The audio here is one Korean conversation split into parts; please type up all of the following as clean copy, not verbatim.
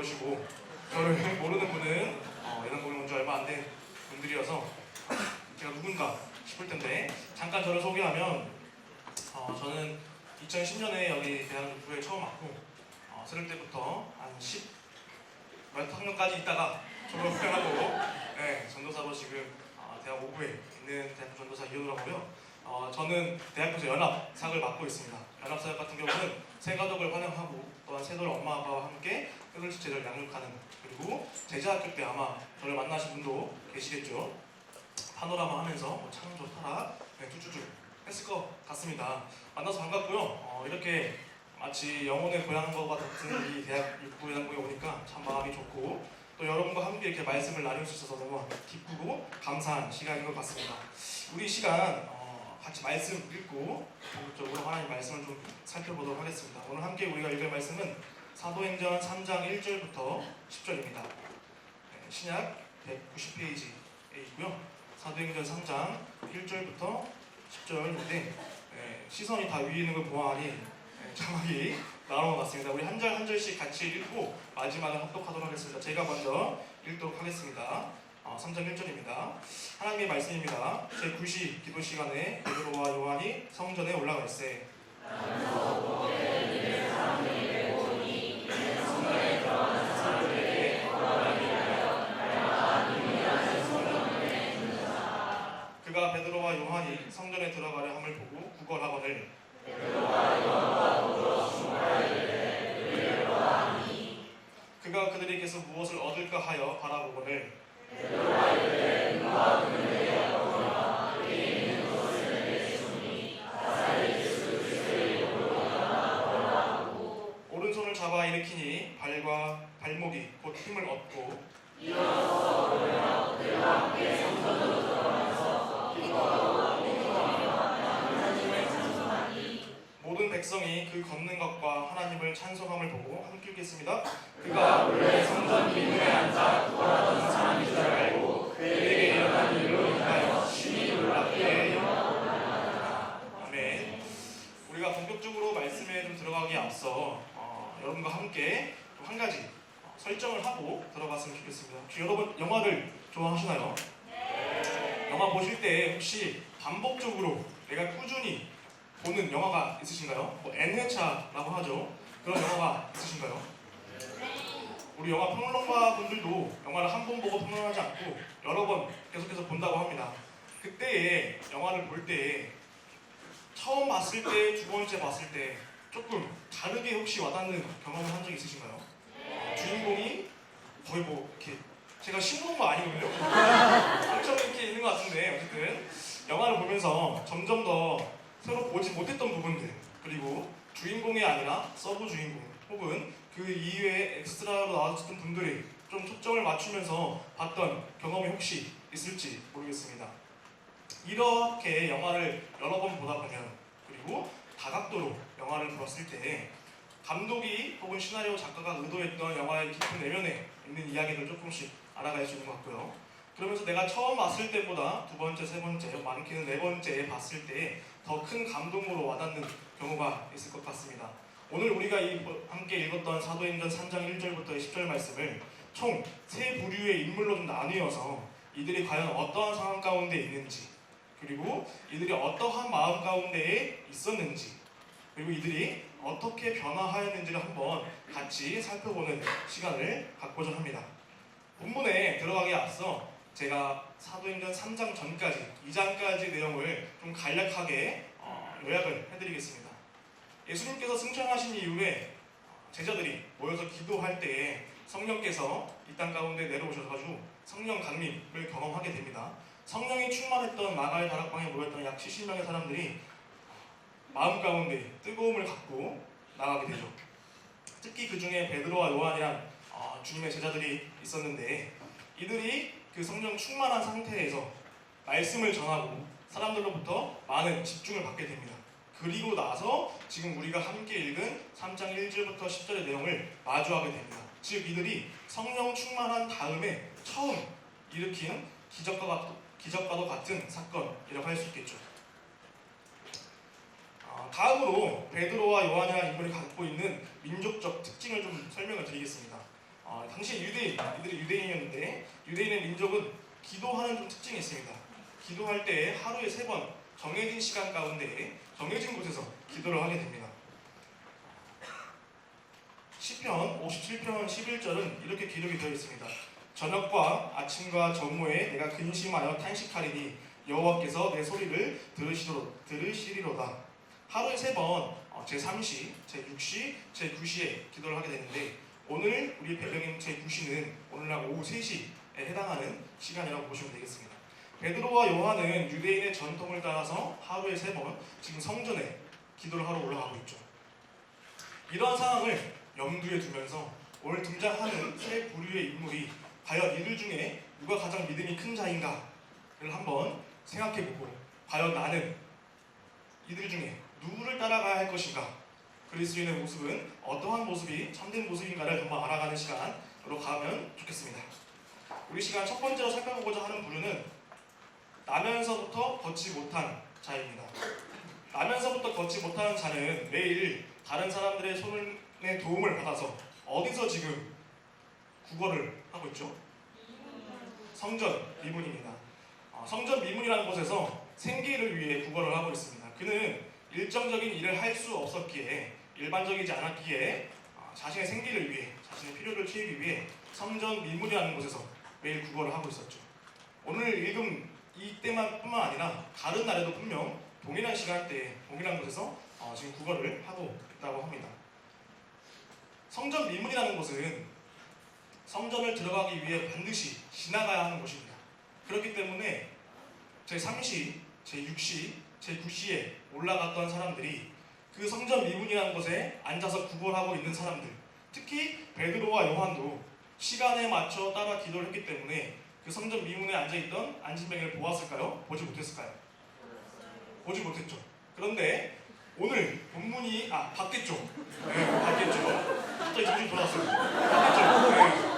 것이고 저를 모르는 분은 예능공연 온 지 얼마 안 된 분들이어서 제가 누군가 싶을 텐데 잠깐 저를 소개하면 저는 2010년에 여기 대한민국에 처음 왔고 서른 때부터 한 10몇 학년까지 있다가 졸업을 하고 네, 전도사로 지금 대학 5부에 있는 대학교 전도사 이현우라고 하고요. 저는 대학교에서 연합상을 맡고 있습니다. 연합사역 같은 경우는 새가족을 환영하고 또한 새돌 엄마 아빠와 함께 흑을치 제자를 양육하는 그리고 제자학교 때 아마 저를 만나신 분도 계시겠죠. 파노라마 하면서 창조, 타락, 네, 쭈쭈쭈 했을 것 같습니다. 만나서 반갑고요. 이렇게 마치 영혼의 고향과 같은 이 대학 6부 연합부에 오니까 참 마음이 좋고 또 여러분과 함께 이렇게 말씀을 나눌 수 있어서 너무 기쁘고 감사한 시간인 것 같습니다. 우리 시간 같이 말씀 읽고 본격적으로 하나님 말씀을 좀 살펴보도록 하겠습니다. 오늘 함께 우리가 읽을 말씀은 사도행전 3장 1절부터 10절입니다. 신약 190페이지에 있고요. 사도행전 3장 1절부터 10절인데 시선이 다 위에 있는 걸 보아하니 자막이 나눠놨습니다. 우리 한 절 한 절씩 같이 읽고 마지막에 합독하도록 하겠습니다. 제가 먼저 읽도록 하겠습니다. 3장 1절입니다. 하나님의 말씀입니다. 제9시 기도 시간에 베드로와 요한이 성전에 올라가 있으되 그가 베드로와 요한이 성전에 들어가려 함을 보고 구걸하거늘 그가 그들에게서 무엇을 얻을까 하여 바라보거늘 오른손을 잡아 일으키니 발과 발목이 곧 힘을 얻고 모든 백성이 그 걷는 것과 하나님을 찬송함을 보고 함께 읽겠습니다. 그가 원래 성전 민무에 앉아 구걸하던 사람인 줄 알고 그에게 일어난 일로 인하여 심히 놀랍게 여겼다. 아멘. 우리가 본격적으로 말씀에 좀 들어가기에 앞서 여러분과 함께 한 가지 설정을 하고 들어갔으면 좋겠습니다. 혹시 여러분 영화를 좋아하시나요? 네. 영화 보실 때 혹시 반복적으로 내가 꾸준히 보는 영화가 있으신가요? N회차라고 하죠. 그런 영화가 있으신가요? 우리 영화 평론가 분들도 영화를 한 번 보고 평론하지 않고 여러 번 계속해서 본다고 합니다. 그때에 영화를 볼 때 처음 봤을 때, 두 번째 봤을 때 조금 다르게 혹시 와닿는 경험을 한 적 있으신가요? 주인공이 거의 이렇게 제가 심어놓은 거 아니거든요? 엄청 이렇게 있는 것 같은데 어쨌든 영화를 보면서 점점 더 새로 보지 못했던 부분들 그리고 주인공이 아니라 서브 주인공 혹은 그 이외에 엑스트라로 나왔던 분들이 좀 초점을 맞추면서 봤던 경험이 혹시 있을지 모르겠습니다. 이렇게 영화를 여러 번 보다 보면 그리고 다각도로 영화를 보았을 때 감독이 혹은 시나리오 작가가 의도했던 영화의 깊은 내면에 있는 이야기를 조금씩 알아갈 수 있는 것 같고요. 그러면서 내가 처음 봤을 때보다 두 번째, 세 번째, 많게는 네 번째 봤을 때 더 큰 감동으로 와닿는 경우가 있을 것 같습니다. 오늘 우리가 함께 읽었던 사도행전 3장 1절부터 10절 말씀을 총 세 부류의 인물로 좀 나뉘어서 이들이 과연 어떠한 상황 가운데 있는지 그리고 이들이 어떠한 마음 가운데에 있었는지 그리고 이들이 어떻게 변화하였는지를 한번 같이 살펴보는 시간을 갖고자 합니다. 본문에 들어가기에 앞서 제가 사도행전 3장 전까지 2장까지 내용을 좀 간략하게 요약을 해드리겠습니다. 예수님께서 승천하신 이후에 제자들이 모여서 기도할 때에 성령께서 이 땅 가운데 내려오셔가지고 성령 강림을 경험하게 됩니다. 성령이 충만했던 마가의 다락방에 모였던 약 70명의 사람들이 마음 가운데 뜨거움을 갖고 나가게 되죠. 특히 그 중에 베드로와 요한이란 주님의 제자들이 있었는데 이들이 그 성령 충만한 상태에서 말씀을 전하고 사람들로부터 많은 집중을 받게 됩니다. 그리고 나서 지금 우리가 함께 읽은 3장 1절부터 10절의 내용을 마주하게 됩니다. 즉 이들이 성령 충만한 다음에 처음 일으킨 기적과도 같은 사건이라고 할 수 있겠죠. 다음으로 베드로와 요한이라는 인물이 갖고 있는 민족적 특징을 좀 설명을 드리겠습니다. 당시 이들이 유대인이었는데 유대인의 민족은 기도하는 좀 특징이 있습니다. 기도할 때 하루에 3번 정해진 시간 가운데 정해진 곳에서 기도를 하게 됩니다. 시편 57편 11절은 이렇게 기록이 되어 있습니다. 저녁과 아침과 저무에 내가 근심하여 탄식하리니 여호와께서 내 소리를 들으시리로다. 하루에 3번 제3시, 제6시, 제9시에 기도를 하게 되는데 오늘 우리 배경인 제9시는 오늘날 오후 3시에 해당하는 시간이라고 보시면 되겠습니다. 베드로와 요한은 유대인의 전통을 따라서 하루에 3번 지금 성전에 기도를 하러 올라가고 있죠. 이러한 상황을 염두에 두면서 오늘 등장하는 세 부류의 인물이 과연 이들 중에 누가 가장 믿음이 큰 자인가를 한번 생각해보고 과연 나는 이들 중에 누구를 따라가야 할 것인가, 그리스도인의 모습은 어떠한 모습이 참된 모습인가를 한번 알아가는 시간으로 가면 좋겠습니다. 우리 시간 첫 번째로 살펴보고자 하는 부류는 나면서부터 걷지 못한 자입니다. 나면서부터 걷지 못하는 자는 매일 다른 사람들의 손의 도움을 받아서 어디서 지금 국어를 하고 있죠? 성전 미문입니다. 성전 미문이라는 곳에서 생계를 위해 국어를 하고 있습니다. 그는 일정적인 일을 할 수 없었기에, 일반적이지 않았기에 자신의 생계를 위해, 자신의 필요를 채우기 위해 성전 미문이라는 곳에서 매일 국어를 하고 있었죠. 오늘 읽은 이때뿐만 아니라 다른 날에도 분명 동일한 시간대에 동일한 곳에서 지금 국어를 하고 있다고 합니다. 성전 미문이라는 곳은 성전을 들어가기 위해 반드시 지나가야 하는 곳입니다. 그렇기 때문에 제3시, 제6시, 제9시에 올라갔던 사람들이 그 성전 미문이라는 곳에 앉아서 구걸을 하고 있는 사람들, 특히 베드로와 요한도 시간에 맞춰 따라 기도를 했기 때문에 그 성전 미문에 앉아있던 안진뱅이를 보았을까요? 보지 못했을까요? 보지 못했죠. 그런데 오늘 본문이 봤겠죠. 네, 봤겠죠. 갑자기 정신 돌아왔어요. 봤겠죠. 네.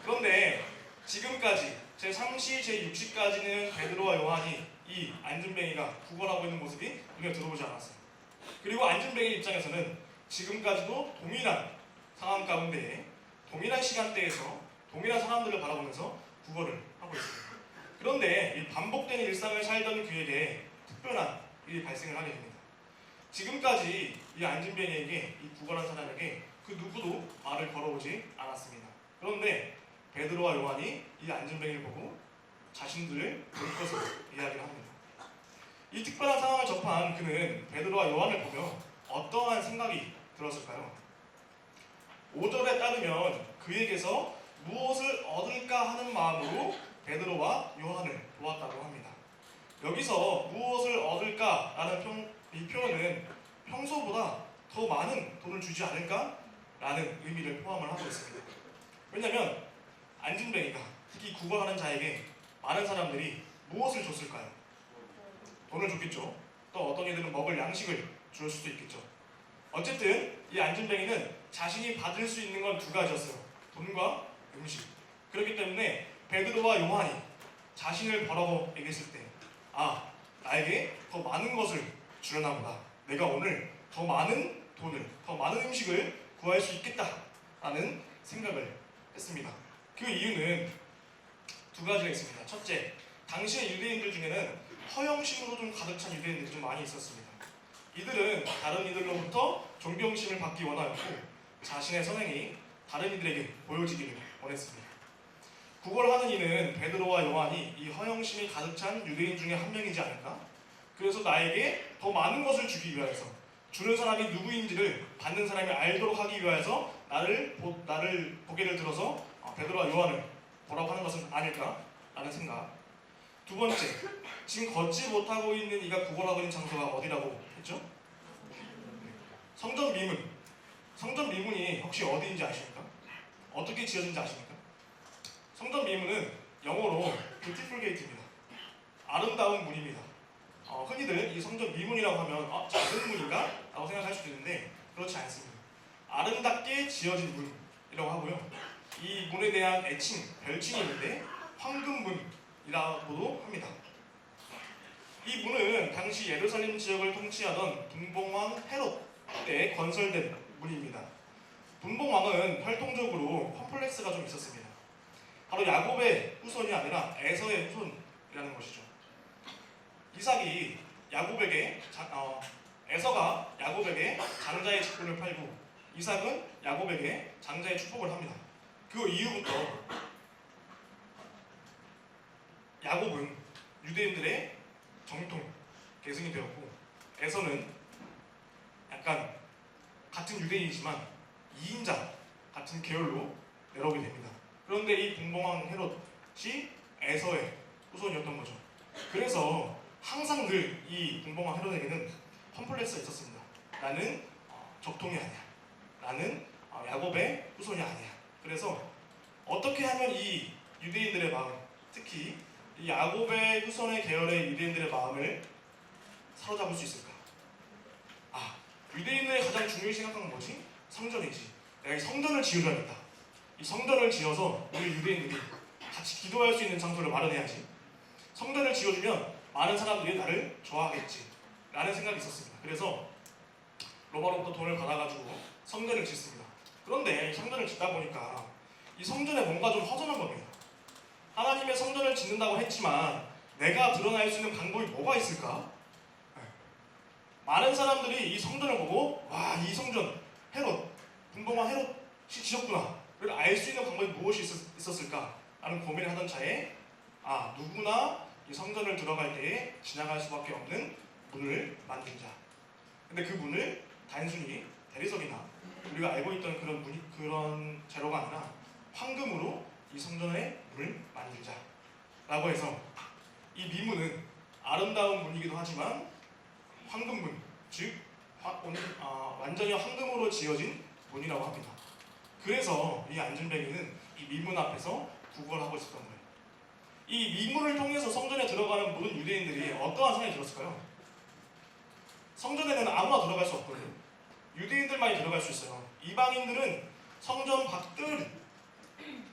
그런데 지금까지 제3시, 제6시까지는 베드로와 요한이 이 안진뱅이가 구걸하고 있는 모습이 눈에 들어오지 않았어요. 그리고 안진뱅이 입장에서는 지금까지도 동일한 상황 가운데 동일한 시간대에서 동일한 사람들을 바라보면서 구걸을 하고 있습니다. 그런데 이 반복되는 일상을 살던 그에게 특별한 일이 발생을 하게 됩니다. 지금까지 이 안진뱅이에게, 이 구걸한 사람에게 그 누구도 말을 걸어오지 않았습니다. 그런데 베드로와 요한이 이 안진뱅이를 보고 자신들을 볼 것으로 이야기를 합니다. 이 특별한 상황을 접한 그는 베드로와 요한을 보며 어떠한 생각이 들었을까요? 5절에 따르면 그에게서 무엇을 얻을까 하는 마음으로 베드로와 요한을 보았다고 합니다. 여기서 무엇을 얻을까라는 이 표현은 평소보다 더 많은 돈을 주지 않을까라는 의미를 포함을 하고 있습니다. 왜냐하면 안진뱅이가, 특히 구걸하는 자에게 많은 사람들이 무엇을 줬을까요? 돈을 줬겠죠. 또 어떤 이들은 먹을 양식을 줄 수도 있겠죠. 어쨌든 이 안진뱅이는 자신이 받을 수 있는 건 2가지였어요. 돈과 음식. 그렇기 때문에 베드로와 요한이 자신을 보라고 얘기했을 때, 나에게 더 많은 것을 주려나 보다. 내가 오늘 더 많은 돈을, 더 많은 음식을 구할 수 있겠다라는 생각을 했습니다. 그 이유는 2가지가 있습니다. 첫째, 당시의 유대인들 중에는 허영심으로 좀 가득 찬 유대인들이 좀 많이 있었습니다. 이들은 다른 이들로부터 존경심을 받기 원하였고 자신의 선행이 다른 이들에게 보여지기를 원했습니다. 구걸하는 이는 베드로와 요한이 이 허영심이 가득 찬 유대인 중에 한 명이지 않을까? 그래서 나에게 더 많은 것을 주기 위해서, 주는 사람이 누구인지를 받는 사람이 알도록 하기 위해서 나를 고개를 들어서 베드로와 요한을 보라고 하는 것은 아닐까라는 생각. 2번째, 지금 걷지 못하고 있는 이가 구걸하고 있는 장소가 어디라고 했죠? 성전 미문. 성전 미문이 혹시 어디인지 아십니까? 어떻게 지어진지 아십니까? 성전 미문은 영어로 beautiful gate입니다. 아름다운 문입니다. 흔히들 이 성전 미문이라고 하면 작은 문인가? 라고 생각할 수도 있는데 그렇지 않습니다. 아름답게 지어진 문이라고 하고요. 이 문에 대한 애칭, 별칭이 있는데 황금문이라고도 합니다. 이 문은 당시 예루살렘 지역을 통치하던 동봉왕 헤롯 때 건설된 문입니다. 분봉왕은 활동적으로 컴플렉스가 좀 있었습니다. 바로 야곱의 후손이 아니라 에서의 후손이라는 것이죠. 이삭이 에서가 야곱에게 장자의 직분을 팔고 이삭은 야곱에게 장자의 축복을 합니다. 그 이후부터 야곱은 유대인들의 정통 계승이 되었고 에서는 약간 같은 유대인이지만 2인자 같은 계열로 내려오게 됩니다. 그런데 이 분봉왕 헤롯이 에서의 후손이었던 거죠. 그래서 항상 늘 이 분봉왕 헤롯에게는 컴플렉스가 있었습니다. 나는 적통이 아니야. 나는 야곱의 후손이 아니야. 그래서 어떻게 하면 이 유대인들의 마음, 특히 이 야곱의 후손의 계열의 유대인들의 마음을 사로잡을 수 있을까? 유대인들의 가장 중요히 생각하는 건 뭐지? 성전이지. 내가 이 성전을 지어줘야겠다. 이 성전을 지어서 우리 유대인들이 같이 기도할 수 있는 장소를 마련해야지. 성전을 지어주면 많은 사람들이 나를 좋아하겠지 라는 생각이 있었습니다. 그래서 로마로부터 돈을 받아가지고 성전을 짓습니다. 그런데 이 성전을 짓다 보니까 이 성전에 뭔가 좀 허전한 겁니다. 하나님의 성전을 짓는다고 했지만 내가 드러날 수 있는 방법이 뭐가 있을까? 많은 사람들이 이 성전을 보고 와, 이 성전 분봉왕 헤롯이 지었구나 를 알 수 있는 방법이 무엇이 있었을까? 라는 고민을 하던 차에 누구나 이 성전을 들어갈 때에 지나갈 수밖에 없는 문을 만든 자. 근데 그 문을 단순히 대리석이나 우리가 알고 있던 그런 재료가 아니라 황금으로 이 성전의 문을 만들자 라고 해서 이 미문은 아름다운 문이기도 하지만 황금문, 즉 완전히 황금으로 지어진 문이라고 합니다. 그래서 이 안진뱅이는 이 미문 앞에서 구걸을 하고 있었던 거예요. 이 미문을 통해서 성전에 들어가는 모든 유대인들이 어떠한 생각이 들었을까요? 성전에는 아무나 들어갈 수 없거든요. 유대인들만이 들어갈 수 있어요. 이방인들은 성전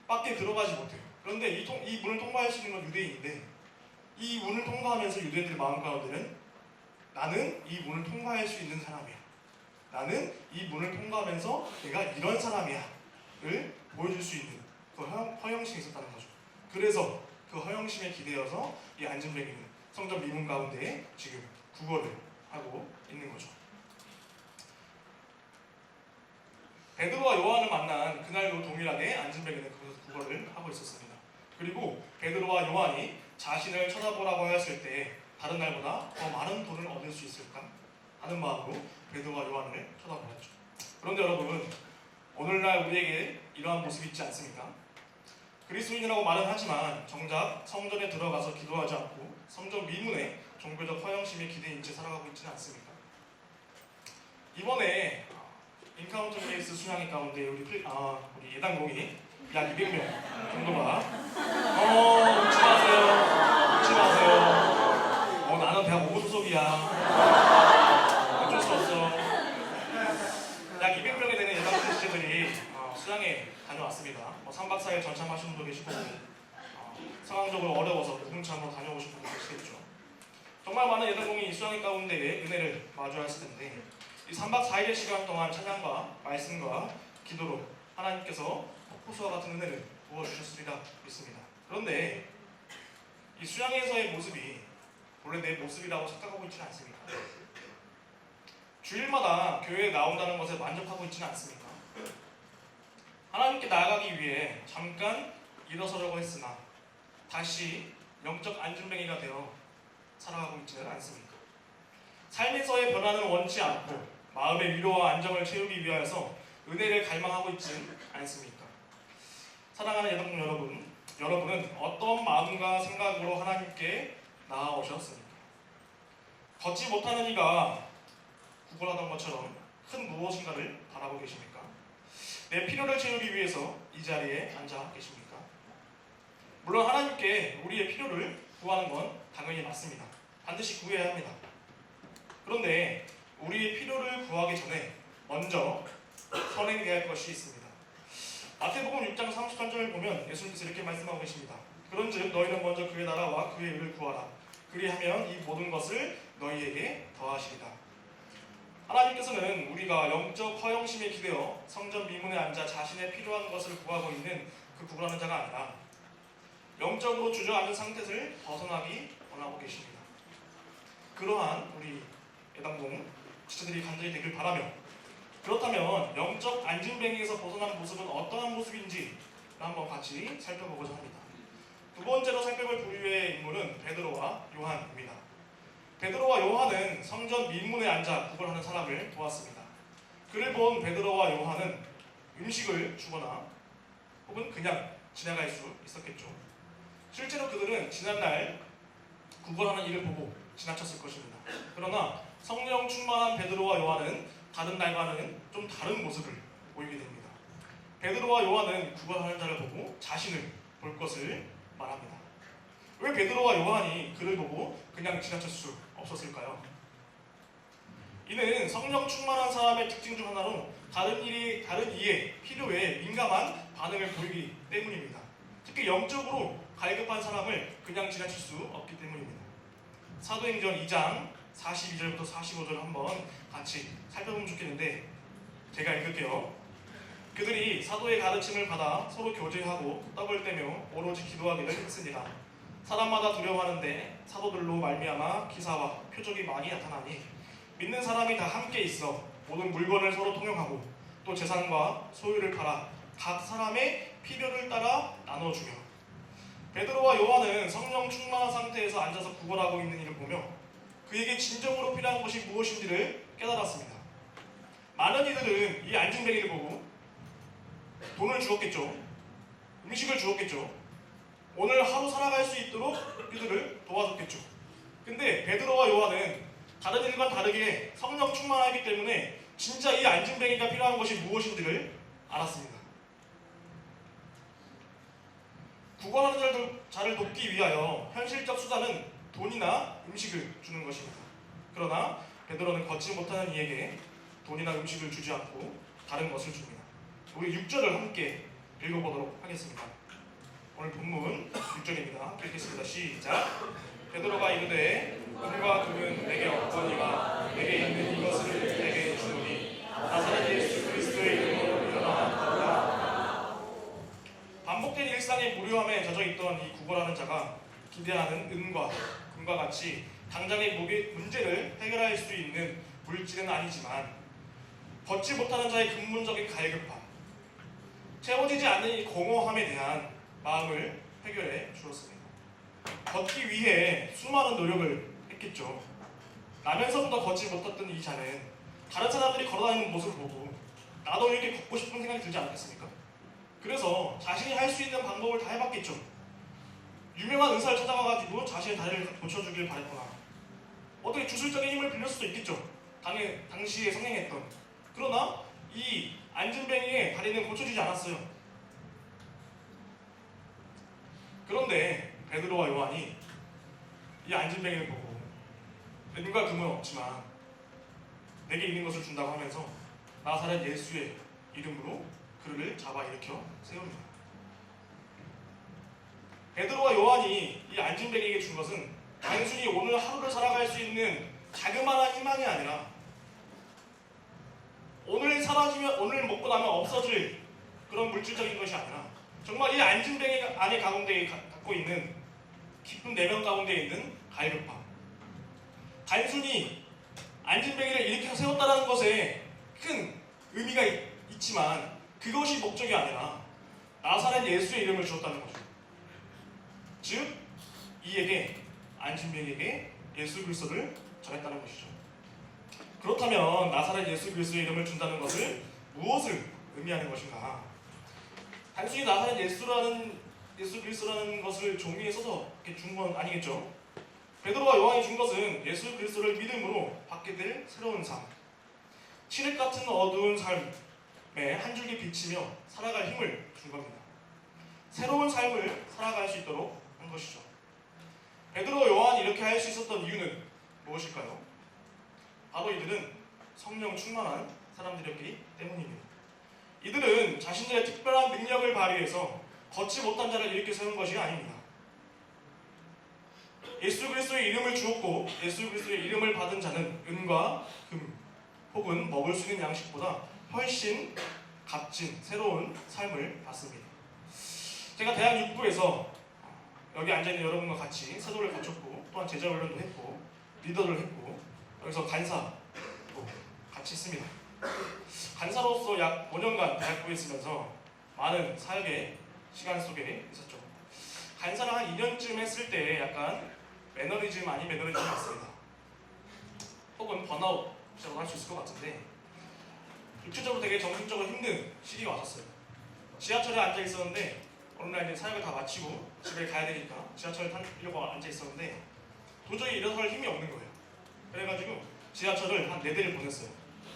밖에 들어가지 못해요. 그런데 이 문을 통과할 수 있는 건 유대인인데 이 문을 통과하면서 유대인들의 마음 가운데는 나는 이 문을 통과할 수 있는 사람이야. 나는 이 문을 통과하면서 내가 이런 사람이야 를 보여줄 수 있는 그 허영심이 있었다는 거죠. 그래서 그 허영심에 기대어서 이 안진뱅이는 성전 미문 가운데에 지금 구걸을 하고 있는 거죠. 베드로와 요한을 만난 그날로 동일하게 안진뱅이는 거기서 구걸을 하고 있었습니다. 그리고 베드로와 요한이 자신을 쳐다보라고 하였을 때 다른 날보다 더 많은 돈을 얻을 수 있을까 하는 마음으로 베드로와 요한을 쳐다보았죠. 그런데 여러분, 오늘날 우리에게 이러한 모습이 있지 않습니까? 그리스도인이라고 말은 하지만 정작 성전에 들어가서 기도하지 않고 성전 미문에 종교적 허영심에 기대인 채 살아가고 있지는 않습니까? 이번에 인카운터 케이스 수양회 가운데 우리 예당공이 약 200명 정도가 웃지 마세요. 나는 대학 5부 소속이야. 어쩔 수 없어. 약 200명이 되는 예당 지체들이 수양회 다녀왔습니다. 3박 4일 전참하신 분도 계시고 상황적으로 어려워서 무궁참으로 다녀오신 분도 계시겠죠. 정말 많은 예당공이 이 수양회 가운데에 은혜를 마주하였을 텐데 이 3박 4일의 시간 동안 찬양과 말씀과 기도로 하나님께서 호수와 같은 은혜를 부어주셨으리라 믿습니다. 그런데 이 수양회에서의 모습이 원래 내 모습이라고 착각하고 있지는 않습니까? 주일마다 교회에 나온다는 것에 만족하고 있지는 않습니까? 하나님께 나아가기 위해 잠깐 일어서려고 했으나 다시 영적 안진뱅이가 되어 살아가고 있지는 않습니까? 삶에서의 변화는 원치 않고 마음의 위로와 안정을 채우기 위하여서 은혜를 갈망하고 있지는 않습니까? 사랑하는 여러분, 여러분은 어떤 마음과 생각으로 하나님께 나아오셨습니까? 걷지 못하는 이가 구걸하던 것처럼 큰 무엇인가를 바라보고 계십니까? 내 필요를 채우기 위해서 이 자리에 앉아 계십니까? 물론 하나님께 우리의 필요를 구하는 건 당연히 맞습니다. 반드시 구해야 합니다. 그런데 우리의 필요를 구하기 전에 먼저 선행해야 할 것이 있습니다. 마태복음 6장 33절을 보면 예수님께서 이렇게 말씀하고 계십니다. 그런즉 너희는 먼저 그의 나라와 그의 의를 구하라. 그리하면 이 모든 것을 너희에게 더하시리라. 하나님께서는 우리가 영적 허영심에 기대어 성전 미문에 앉아 자신의 필요한 것을 구하고 있는 그 구걸하는 자가 아니라 영적으로 주저앉은 상태를 벗어나기 원하고 계십니다. 그러한 우리 예당동 지체들이 간절히 되길 바라며, 그렇다면 영적 안진뱅이에서 벗어난 모습은 어떠한 모습인지 한번 같이 살펴보고자 합니다. 두 번째로 살펴볼 부류의 인물은 베드로와 요한입니다. 베드로와 요한은 성전 민문에 앉아 구걸하는 사람을 보았습니다. 그를 본 베드로와 요한은 음식을 주거나 혹은 그냥 지나갈 수 있었겠죠. 실제로 그들은 지난날 구걸하는 이를 보고 지나쳤을 것입니다. 그러나 성령 충만한 베드로와 요한은 다른 날과는 좀 다른 모습을 보이게 됩니다. 베드로와 요한은 구걸하는 자를 보고 자신을 볼 것을 말합니다. 왜 베드로와 요한이 그를 보고 그냥 지나칠 수 없었을까요? 이는 성령 충만한 사람의 특징 중 하나로 다른 이의 필요에 민감한 반응을 보이기 때문입니다. 특히 영적으로 갈급한 사람을 그냥 지나칠 수 없기 때문입니다. 사도행전 2장 42절부터 45절 한번 같이 살펴보면 좋겠는데, 제가 읽을게요. 그들이 사도의 가르침을 받아 서로 교제하고 떡을 떼며 오로지 기도하기를 했습니다. 사람마다 두려워하는데 사도들로 말미암아 기사와 표적이 많이 나타나니 믿는 사람이 다 함께 있어 모든 물건을 서로 통용하고 또 재산과 소유를 팔아 각 사람의 필요를 따라 나눠주며. 베드로와 요한은 성령 충만한 상태에서 앉아서 구걸하고 있는 이를 보며 그에게 진정으로 필요한 것이 무엇인지를 깨달았습니다. 많은 이들은 이 안진뱅이를 보고 돈을 주었겠죠. 음식을 주었겠죠. 오늘 하루 살아갈 수 있도록 이들을 도와줬겠죠. 근데 베드로와 요한은 다른 일과 다르게 성령 충만하기 때문에 진짜 이 안진뱅이가 필요한 것이 무엇인지를 알았습니다. 구걸하는 자를 돕기 위하여 현실적 수단은 돈이나 음식을 주는 것입니다. 그러나 베드로는 걷지 못하는 이에게 돈이나 음식을 주지 않고 다른 것을 줍니다. 우리 6절을 함께 읽어보도록 하겠습니다. 오늘 본문 6절입니다. 읽겠습니다. 시작. 베드로가 이르되 은과 금은 내게 없거니와 내게 있는 이것을 내게 주노니 나사렛 예수 그리스도의 이름으로 일어나. 반복된 일상의 무료함에 젖어있던 이 구걸하는 자가 기대하는 은과 금과 같이 당장의 문제를 해결할 수 있는 물질은 아니지만 걷지 못하는 자의 근본적인 갈급함, 채워지지 않는 이 공허함에 대한 마음을 해결해 주었습니다. 걷기 위해 수많은 노력을 했겠죠. 나면서부터 걷지 못했던 이 자는 다른 사람들이 걸어다니는 모습을 보고 나도 이렇게 걷고 싶은 생각이 들지 않겠습니까? 그래서 자신이 할 수 있는 방법을 다 해봤겠죠. 유명한 의사를 찾아가가지고 자신의 다리를 고쳐주길 바랬거나 어떻게 주술적인 힘을 빌릴 수도 있겠죠. 당시에 성행했던. 그러나 이 안진뱅이의 다리는 고쳐지지 않았어요. 그런데 베드로와 요한이 이 안진뱅이를 보고 은과 금은 없지만 내게 있는 것을 준다고 하면서 나사렛 예수의 이름으로 그를 잡아 일으켜 세웁니다. 베드로와 요한이 이 안진뱅이에게 준 것은 단순히 오늘 하루를 살아갈 수 있는 자그마한 희망이 아니라 오늘 사라지면, 오늘 먹고 나면 없어질 그런 물질적인 것이 아니라 정말 이 안진뱅이 안에 갖고 있는 깊은 내면 가운데 있는 갈급함, 단순히 안진뱅이를 일으켜 세웠다는 것에 큰 의미가 있지만 그것이 목적이 아니라 나사렛 예수의 이름을 주었다는 거죠. 즉 이에게, 안진뱅이에게 예수 그리스도를 전했다는 것이죠. 그렇다면 나사렛 예수 그리스도의 이름을 준다는 것을 무엇을 의미하는 것인가? 단순히 나사렛 예수 그리스도라는 것을 종이에 써서 이렇게 준 건 아니겠죠. 베드로와 요한이 준 것은 예수 그리스도를 믿음으로 받게 될 새로운 삶, 칠흑 같은 어두운 삶에 한 줄기 비치며 살아갈 힘을 준 겁니다. 새로운 삶을 살아갈 수 있도록 한 것이죠. 베드로와 요한이 이렇게 할 수 있었던 이유는 무엇일까요? 바로 이들은 성령 충만한 사람들이었기 때문입니다. 이들은 자신들의 특별한 능력을 발휘해서 걷지 못한 자를 일으켜 세운 것이 아닙니다. 예수 그리스도의 이름을 주었고 예수 그리스도의 이름을 받은 자는 은과 금, 혹은 먹을 수 있는 양식보다 훨씬 값진 새로운 삶을 받습니다. 제가 대학 입구에서 여기 앉아있는 여러분과 같이 사도를 거쳤고 또한 제자훈련도 했고 리더를 했고 여기서 간사도 같이 했습니다. 간사로서 약 5년간 대학부에 있으면서 많은 사역의 시간 속에 있었죠. 간사를 한 2년쯤 했을 때 약간 매너리즘 아닌 매너리즘이 왔습니다. 혹은 번아웃이라고 할 수 있을 것 같은데 육체적으로 되게 정신적으로 힘든 시기가 왔었어요. 지하철에 앉아 있었는데 어느 날 이제 사역을 다 마치고 집에 가야 되니까 지하철을 타려고 앉아 있었는데 도저히 일어설 힘이 없는 거예요. 그래가지고 지하철을 한 4대를 보냈어요.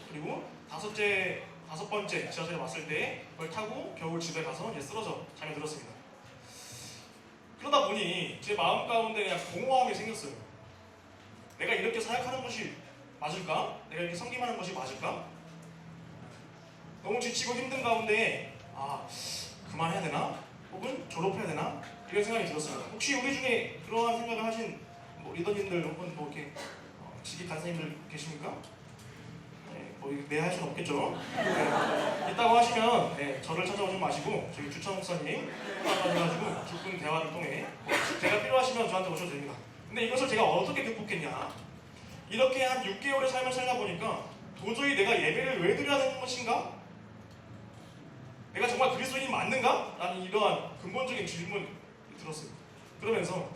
그리고 다섯 번째 지하철에 왔을 때 그걸 타고 겨우 집에 가서 쓰러져 잠이 들었습니다. 그러다 보니 제 마음 가운데 그냥 공허함이 생겼어요. 내가 이렇게 사역하는 것이 맞을까? 내가 이렇게 섬김하는 것이 맞을까? 너무 지치고 힘든 가운데 그만해야 되나? 혹은 졸업해야 되나? 이런 생각이 들었습니다. 혹시 우리 중에 그러한 생각을 하신 리더님들 혹은 이렇게 직위 간사님들 계십니까? 네 할 수는 없겠죠. 있다고 하시면 저를 찾아오지 마시고 저희 주천 목사님 해가지고 깊은 대화를 통해 제가 필요하시면 저한테 오셔도 됩니다. 근데 이것을 제가 어떻게 극복했냐? 이렇게 한 6개월의 삶을 살다 보니까 도저히 내가 예배를 왜 드려야 되는 것인가? 내가 정말 그리스도인이 맞는가? 라는 이러한 근본적인 질문이 들었어요. 그러면서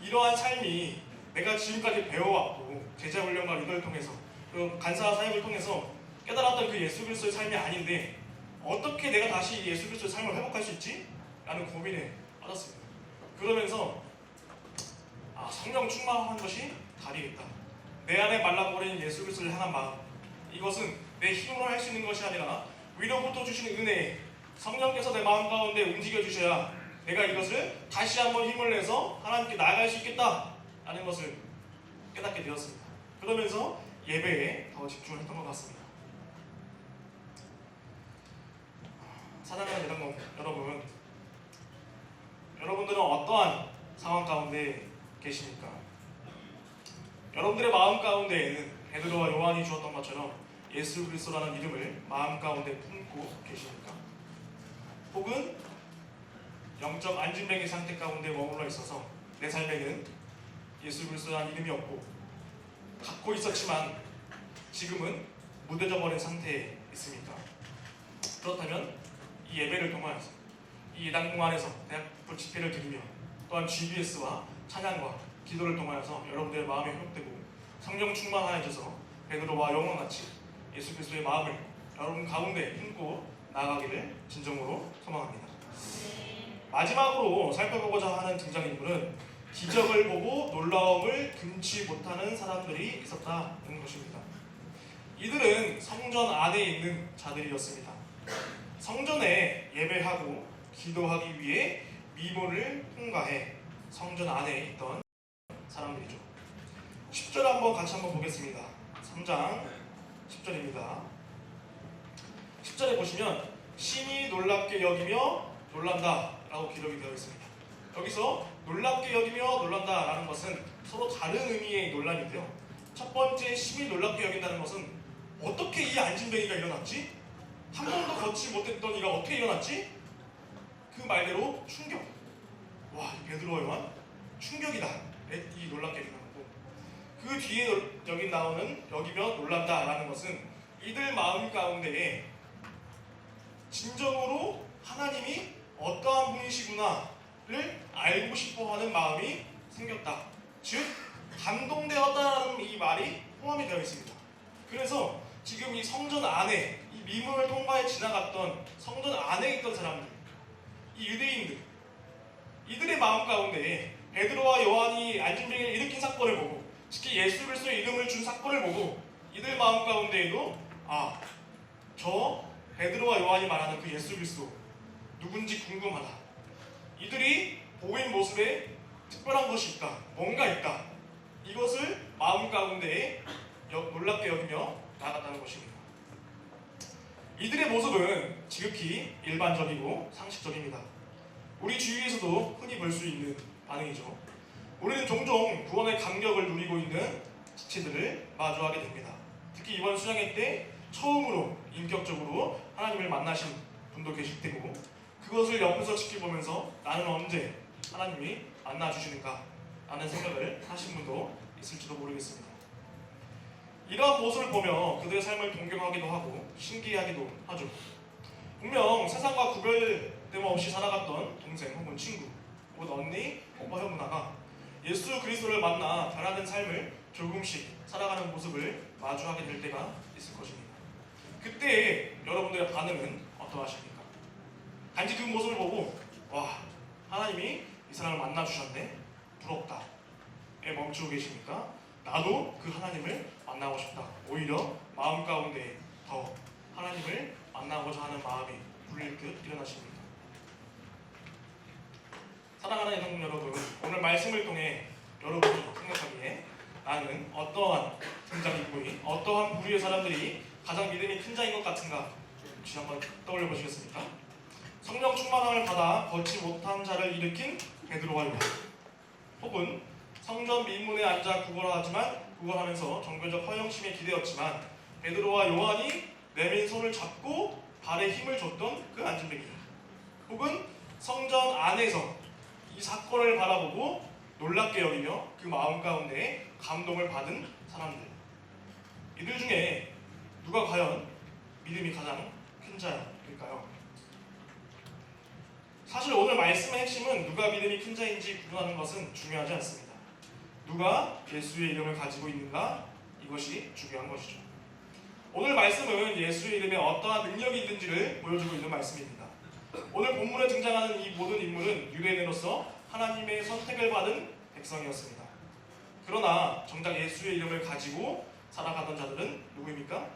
이러한 삶이 내가 지금까지 배워왔고 제자훈련과 리더를 통해서 그 간사 사역을 통해서 깨달았던 그 예수 그리스도의 삶이 아닌데 어떻게 내가 다시 예수 그리스도의 삶을 회복할 수 있지? 라는 고민에 빠졌습니다. 그러면서 성령 충만한 것이 답이겠다. 내 안에 말라버린 예수 그리스도를 향한 마음, 이것은 내 힘으로 할 수 있는 것이 아니라 위로부터 주시는 은혜에 성령께서 내 마음 가운데 움직여 주셔야 내가 이것을 다시 한번 힘을 내서 하나님께 나아갈 수 있겠다 라는 것을 깨닫게 되었습니다. 그러면서 예배에 더 집중을 했던 것 같습니다. 사랑하는 여러분, 여러분들은 어떠한 상황 가운데 계십니까? 여러분들의 마음 가운데에는 베드로와 요한이 주었던 것처럼 예수 그리스도라는 이름을 마음 가운데 품고 계십니까? 혹은 영적 안진뱅이 상태 가운데 머물러 있어서 내 삶에는 예수 그리스도라는 이름이 없고 갖고 있었지만 지금은 무뎌져 버린 상태에 있습니까? 그렇다면 이 예배를 통하여서 이 예당궁 안에서 대학부 집회를 드리며 또한 GBS와 찬양과 기도를 통하여서 여러분들의 마음이 회복되고 성령 충만하여져서 베드로와 요한같이 예수 그리스도의 마음을 여러분 가운데 품고 나아가기를 진정으로 소망합니다. 마지막으로 살펴보고자 하는 등장인물은 기적을 보고 놀라움을 금치 못하는 사람들이 있었다는 것입니다. 이들은 성전 안에 있는 자들이었습니다. 성전에 예배하고 기도하기 위해 미문을 통과해 성전 안에 있던 사람들이죠. 10절 같이 한번 보겠습니다. 3장 10절입니다. 10절에 보시면 심히 놀랍게 여기며 놀란다 라고 기록이 되어 있습니다. 여기서 놀랍게 여기며 놀란다 라는 것은 서로 다른 의미의 논란인데요. 첫 번째 심히 놀랍게 여긴다는 것은 어떻게 이 안진뱅이가 일어났지? 한 번도 걷지 못했던 이가 어떻게 일어났지? 그 말대로 충격. 와, 베드로와 요한 충격이다. 이 놀랍게 여기는 거고, 그 뒤에 여기 나오는 여기며 놀란다 라는 것은 이들 마음 가운데에 진정으로 하나님이 어떠한 분이시구나를 알고 싶어하는 마음이 생겼다. 즉 감동되었다는 이 말이 포함이 되어 있습니다. 그래서 지금 이 성전 안에 이 미문을 통과해 지나갔던 성전 안에 있던 사람들, 이 유대인들, 이들의 마음 가운데 베드로와 요한이 안진뱅이를 일으킨 사건을 보고, 특히 예수 그리스도의 이름을 준 사건을 보고 이들 마음 가운데에도 저 베드로와 요한이 말하는 그 예수 그리스도 누군지 궁금하다. 이들이 보인 모습에 특별한 것이 있다. 뭔가 있다. 이것을 마음 가운데에 놀랍게 여기며 나아갔다는 것입니다. 이들의 모습은 지극히 일반적이고 상식적입니다. 우리 주위에서도 흔히 볼 수 있는 반응이죠. 우리는 종종 구원의 감격을 누리고 있는 지체들을 마주하게 됩니다. 특히 특히 이번 수양회 때 처음으로 인격적으로 하나님을 만나신 분도 계실 테고, 그것을 옆에서 지켜보면서 나는 언제 하나님이 만나주시는가 라는 생각을 하신 분도 있을지도 모르겠습니다. 이러한 모습을 보며 그들의 삶을 동경하기도 하고 신기하기도 하죠. 분명 세상과 구별됨 없이 살아갔던 동생 혹은 친구 혹은 언니, 오빠, 형, 누나가 예수 그리스도를 만나 변화된 삶을 조금씩 살아가는 모습을 마주하게 될 때가 있을 것입니다. 그때 여러분들의 반응은 어떠하십니까? 단지 그 모습을 보고 와, 하나님이 이 사람을 만나주셨네, 부럽다에 멈추고 계십니까? 나도 그 하나님을 만나고 싶다, 오히려 마음 가운데 더 하나님을 만나고자 하는 마음이 불릴 듯 일어나십니까? 사랑하는 여러분, 오늘 말씀을 통해 여러분이 생각하기에 나는 어떠한 등장 인물이, 어떠한 부류의 사람들이 가장 믿음이 큰 자인 것 같은가 혹시 한번 떠올려 보시겠습니까? 성령 충만함을 받아 걷지 못한 자를 일으킨 베드로와 요한, 혹은 성전 민문에 앉아 구걸하면서 종교적 허영심에 기대었지만 베드로와 요한이 내민 손을 잡고 발에 힘을 줬던 그 안진뱅이, 혹은 성전 안에서 이 사건을 바라보고 놀랍게 여기며 그 마음 가운데 감동을 받은 사람들, 이들 중에 누가 과연 믿음이 가장 큰 자일까요? 사실 오늘 말씀의 핵심은 누가 믿음이 큰 자인지 구분하는 것은 중요하지 않습니다. 누가 예수의 이름을 가지고 있는가, 이것이 중요한 것이죠. 오늘 말씀은 예수의 이름에 어떠한 능력이 있는지를 보여주고 있는 말씀입니다. 오늘 본문에 등장하는 이 모든 인물은 유대인으로서 하나님의 선택을 받은 백성이었습니다. 그러나 정작 예수의 이름을 가지고 살아가던 자들은 누구입니까?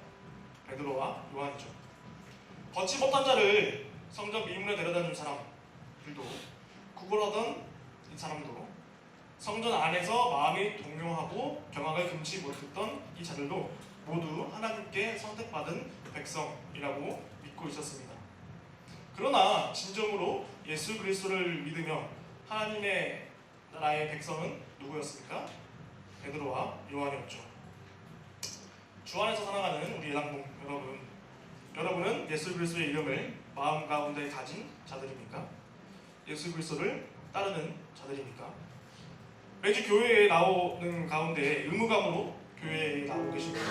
베드로와 요한이죠. 걷지 못한 자를 성전 미문에 데려다 준 사람들도, 구걸하던 이 사람도, 성전 안에서 마음이 동요하고 경악을 금치 못했던 이 자들도 모두 하나님께 선택받은 백성이라고 믿고 있었습니다. 그러나 진정으로 예수 그리스도를 믿으며 하나님의 나라의 백성은 누구였습니까? 베드로와 요한이었죠. 주 안에서 살아가는 우리 예당동 여러분은 예수 그리스도의 이름을 마음 가운데 가진 자들입니까? 예수 그리스도를 따르는 자들입니까? 매주 교회에 나오는 가운데 의무감으로 교회에 나오고 계십니까?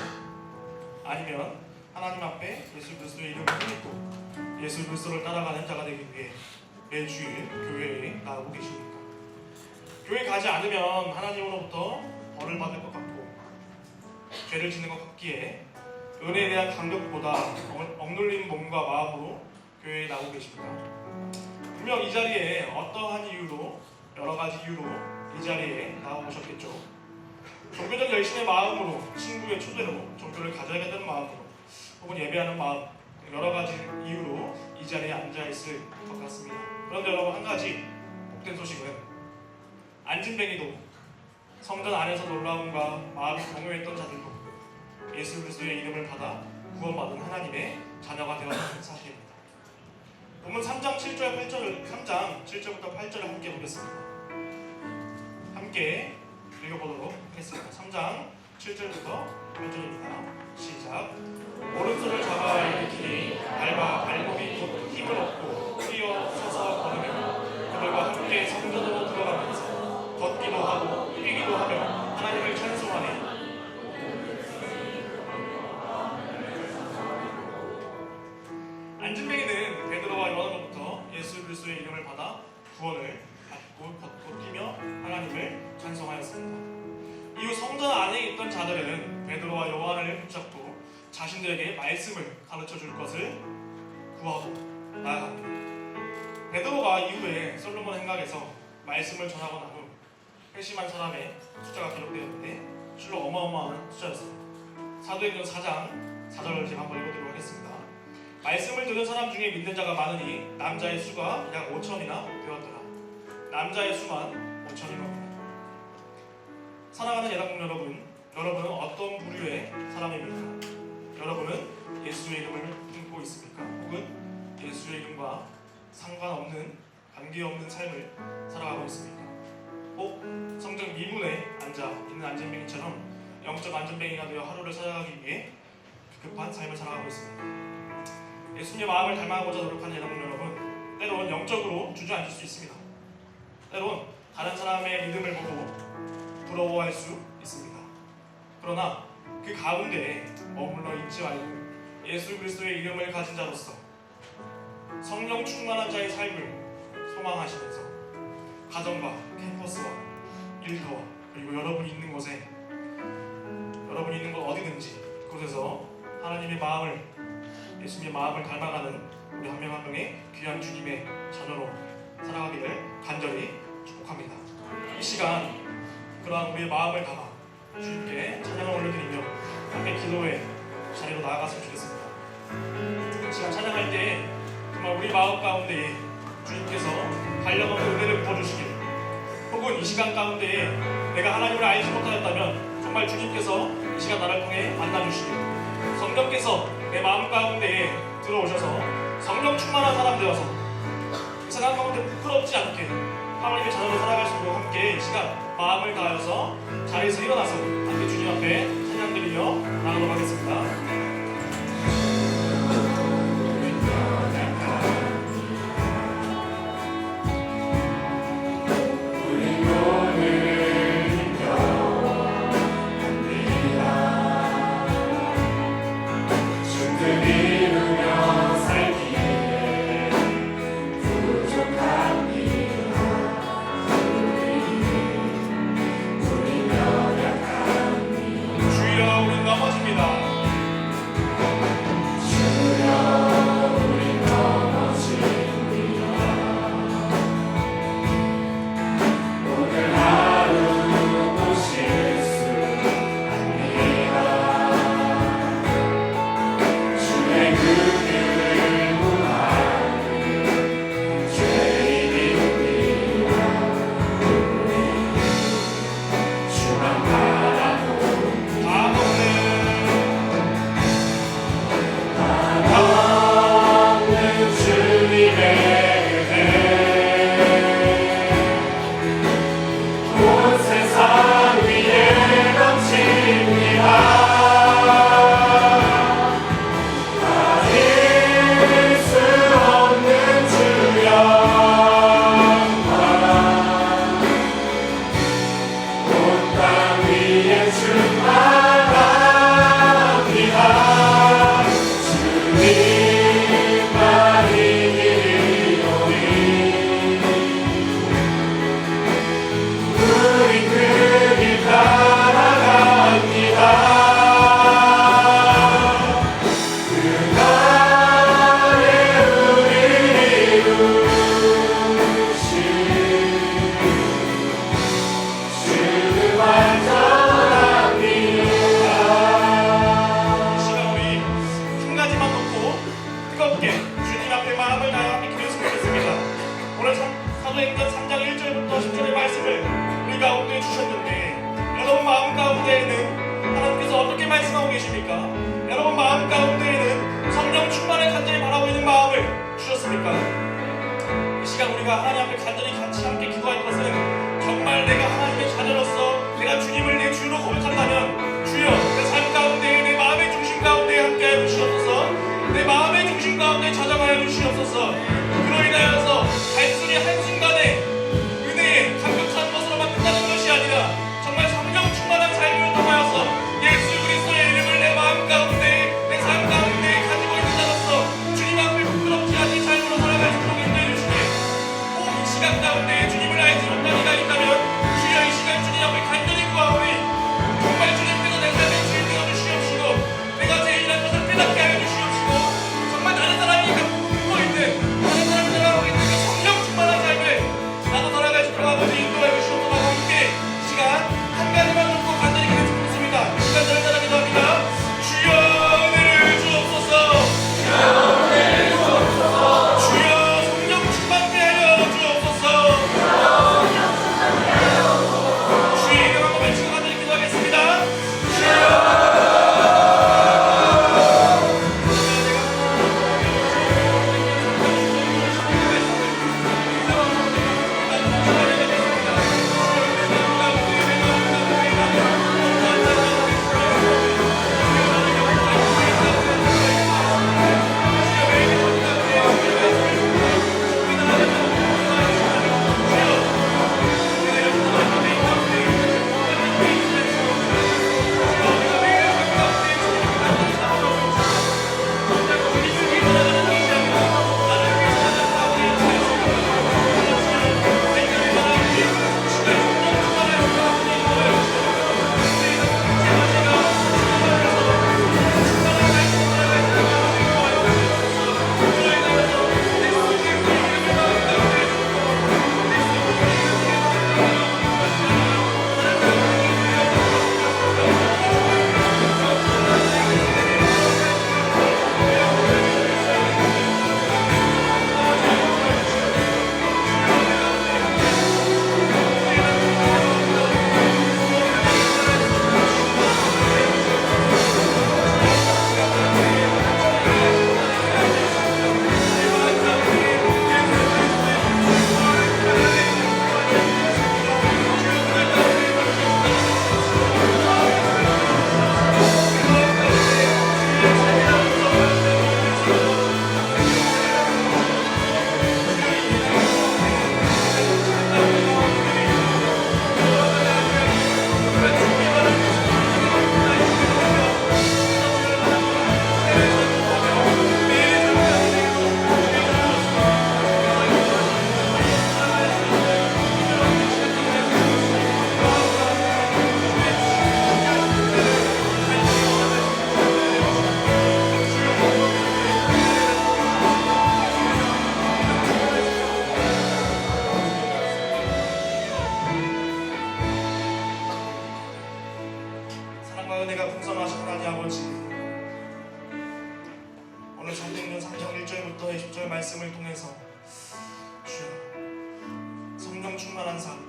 아니면 하나님 앞에 예수 그리스도의 이름을 힘입고 예수 그리스도를 따라가는 자가 되기 위해 매주일 교회에 나오고 계십니까? 교회 가지 않으면 하나님으로부터 벌을 받을 것 같고 죄를 짓는 것 같기에 은혜에 대한 감격보다 억눌린 몸과 마음으로 교회에 나오고 계십니까? 분명 이 자리에 어떠한 이유로, 여러 가지 이유로 이 자리에 나오셨겠죠. 종교적 열심의 마음으로, 친구의 초대로 종교를 가져야겠다는 마음으로, 혹은 예배하는 마음, 여러 가지 이유로 이 자리에 앉아있을 것 같습니다. 그런데 여러분, 한 가지 복된 소식은 안진뱅이도 성전 안에서 놀라움과 마음이 동요했던 자들도 예수 그리스도의 이름을 받아 구원받은 하나님의 자녀가 되었다는 사실입니다. 본문 3장 7절부터 8절을 함께 보겠습니다. 함께 읽어보도록 하겠습니다. 3장 7절부터 8절입니다. 시작. 오른손을 잡아 일으키니 발목이 곧 힘을 얻고 뛰어 서서 걸으며 그들과 함께 성전으로 들어가면서 걷기도 하고 뛰기도 하며 하나님을 찬송하니 안진뱅이는 베드로와 요한으로부터 예수 그리스도의 이름을 받아 구원을 받고 걷고 뛰며 하나님을 찬송하였습니다. 이후 성전 안에 있던 자들은 베드로와 요한을 붙잡고 자신들에게 말씀을 가르쳐 줄 것을 구하고 나아갑니다. 베드로가 이후에 솔로몬 행각에서 말씀을 전하고 난 후 회심한 사람의 숫자가 기록되었는데 실로 어마어마한 숫자였습니다. 사도행전 4장 4절을 제가 한번 읽어드리도록 하겠습니다. 말씀을 들은 사람 중에 믿는 자가 많으니 남자의 수가 약 5천이나 되었더라. 남자의 수만 5천인 겁니다. 사랑하는 예당국 여러분은 어떤 부류의 사람입니까? 여러분은 예수의 이름을 품고 있습니까? 혹은 예수의 이름과 상관없는, 관계없는 삶을 살아가고 있습니까? 혹 성전 미문에 앉아 있는 안진뱅이처럼 영적 안진뱅이가 되어 하루를 살아가기 위해 급한 삶을 살아가고 있습니다. 예수님의 마음을 닮아가고자 노력하는 여러분, 때론 영적으로 주저앉을 수 있습니다. 때론 다른 사람의 믿음을 보고 부러워할 수 있습니다. 그러나 그 가운데에 머물러 있지 말고 예수 그리스도의 이름을 가진 자로서 성령 충만한 자의 삶을 소망하시면서 가정과 캠퍼스와 일터와 그리고 여러분이 있는 곳에, 여러분이 있는 곳 어디든지 그곳에서 하나님의 마음을, 예수님의 마음을 닮아가는 우리 한 명 한 명의 귀한 주님의 자녀로 살아가기를 간절히 축복합니다. 이 시간 그러한 우리의 마음을 담아 주님께 찬양을 올려드리며 함께 기도의 자리로 나아갔으면 좋겠습니다. 이 시간 찬양할 때 정말 우리 마음 가운데에 주님께서 달려가는 은혜를 부어주시길, 혹은 이 시간 가운데에 내가 하나님을 알지 못하였다면 정말 주님께서 이 시간 나를 통해 만나주시길, 성령께서 내 마음 가운데에 들어오셔서 성령 충만한 사람 되어서 이 세상 가운데 부끄럽지 않게 하나님의 자녀로 살아갈 수 있도록 함께 이 시간 마음을 다하여서 자리에서 일어나서 함께 주님 앞에 찬양드리며 나가도록 하겠습니다. 시간 가운데 주님을 알지 못하는 이가 있다면 주여 이 시간 주님 앞에 간절히 구하오니 말씀을 통해서 주여 성령 충만한 삶,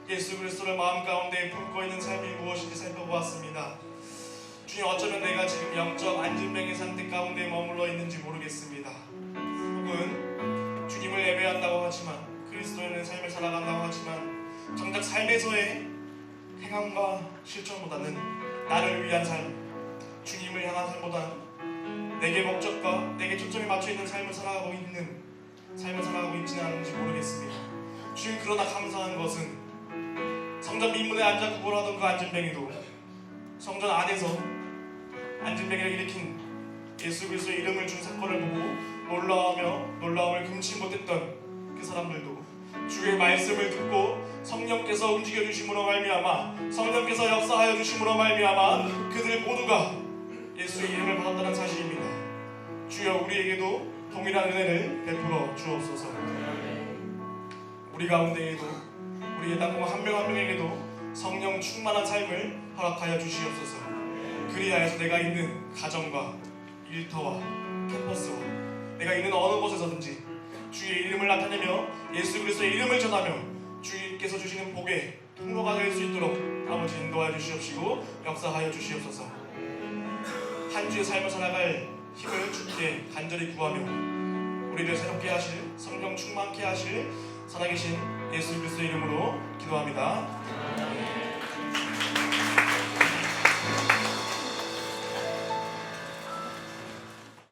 예수 그리스도를 마음 가운데 품고 있는 삶이 무엇인지 살펴보았습니다. 주님, 어쩌면 내가 지금 영적 안진병의 상태 가운데 머물러 있는지 모르겠습니다. 혹은 주님을 예배한다고 하지만, 그리스도인의 삶을 살아간다고 하지만 정작 삶에서의 행함과 실천보다는 나를 위한 삶, 주님을 향한 삶보다는 내게 목적과 내게 초점이 맞춰있는 삶을 살아가고 있지는 않은지 모르겠습니다. 주님, 그러나 감사한 것은 성전 민문에 앉아 구걸하던 그 안진뱅이도 성전 안에서 안진뱅이를 일으킨 예수 그리스도의 이름을 준 사건을 보고 놀라움을 금치 못했던 그 사람들도 주의 말씀을 듣고 성령께서 움직여 주심으로 말미암아, 성령께서 역사하여 주심으로 말미암아 그들 모두가 예수의 이름을 받았다는 사실입니다. 주여, 우리에게도 동일한 은혜를 베풀어 주옵소서. 우리 가운데에도, 우리의 땅콩 한 명 한 명에게도 성령 충만한 삶을 허락하여 주시옵소서. 그리하여서 내가 있는 가정과 일터와 캠퍼스와 내가 있는 어느 곳에서든지 주의 이름을 나타내며 예수 그리스도의 이름을 전하며 주님께서 주시는 복의 통로가 될 수 있도록 아버지 인도하여 주시옵시고 역사하여 주시옵소서. 한 주의 삶을 살아갈 힘을 주께 간절히 구하며 우리를 새롭게 하실, 성령 충만케 하실 살아계신 예수 그리스도의 이름으로 기도합니다.